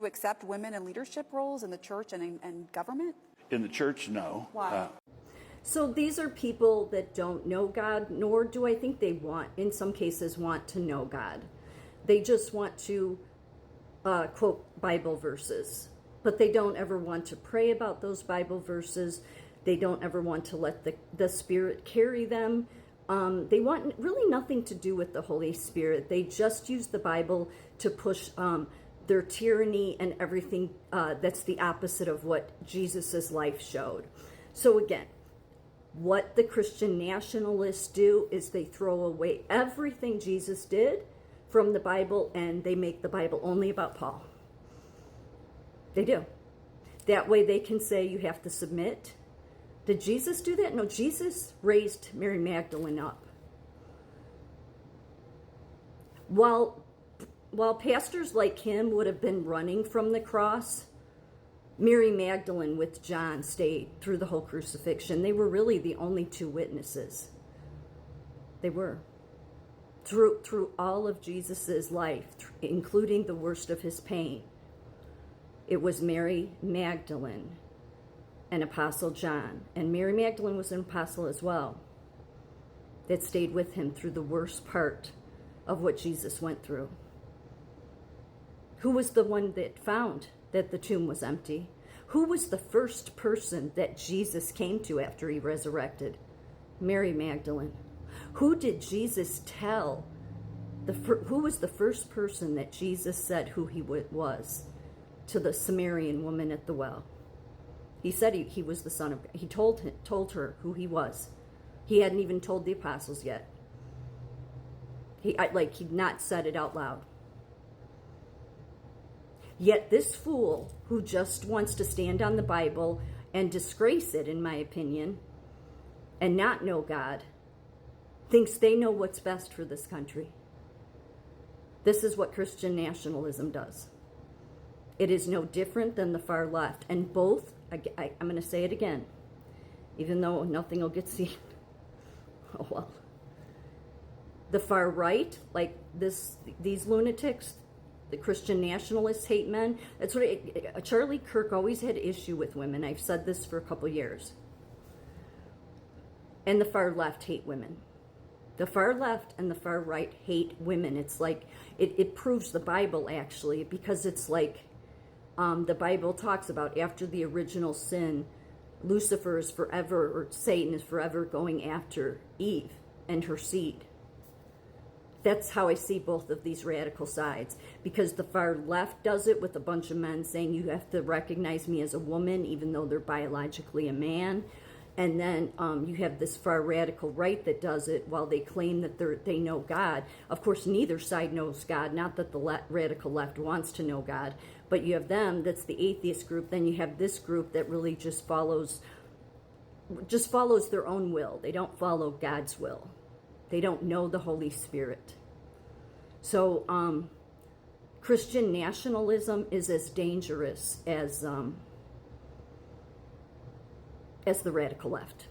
you accept women in leadership roles in the church and in government? In the church, no. Why? So these are people that don't know God, nor do I think they in some cases, want to know God. They just want to quote Bible verses, but they don't ever want to pray about those Bible verses. They don't ever want to let the Spirit carry them. They want really nothing to do with the Holy Spirit. They just use the Bible to push their tyranny and everything that's the opposite of what Jesus' life showed. So again, what the Christian nationalists do is they throw away everything Jesus did from the Bible, and they make the Bible only about Paul. They do. That way they can say you have to submit. Did Jesus do that? No, Jesus raised Mary Magdalene up. While pastors like him would have been running from the cross, Mary Magdalene with John stayed through the whole crucifixion. They were really the only two witnesses. They were. Through all of Jesus's life, including the worst of his pain, it was Mary Magdalene and Apostle John, and Mary Magdalene was an apostle as well, that stayed with him through the worst part of what Jesus went through. Who was the one that found that the tomb was empty? Who was the first person that Jesus came to after he resurrected? Mary Magdalene. Who did Jesus tell? Who was the first person that Jesus said who he was to the Samaritan woman at the well? He said he was the Son of God. He told her who he was. He hadn't even told the apostles yet. He'd not said it out loud. Yet this fool who just wants to stand on the Bible and disgrace it, in my opinion, and not know God, thinks they know what's best for this country. This is what Christian nationalism does. It is no different than the far left. And both, I'm going to say it again, even though nothing will get seen. Oh, well. The far right, like these lunatics, the Christian nationalists hate men. That's what Charlie Kirk always had issue with women. I've said this for a couple years. And the far left hate women. The far left and the far right hate women. It's like, it proves the Bible, actually, because it's like the Bible talks about after the original sin, Lucifer is forever, or Satan is forever going after Eve and her seed. That's how I see both of these radical sides, because the far left does it with a bunch of men saying you have to recognize me as a woman even though they're biologically a man. And then you have this far radical right that does it while they claim that they know God. Of course, neither side knows God. Not that the radical left wants to know God, but you have them, that's the atheist group. Then you have this group that really just follows their own will. They don't follow God's will. They don't know the Holy Spirit. So Christian nationalism is as dangerous as the radical left.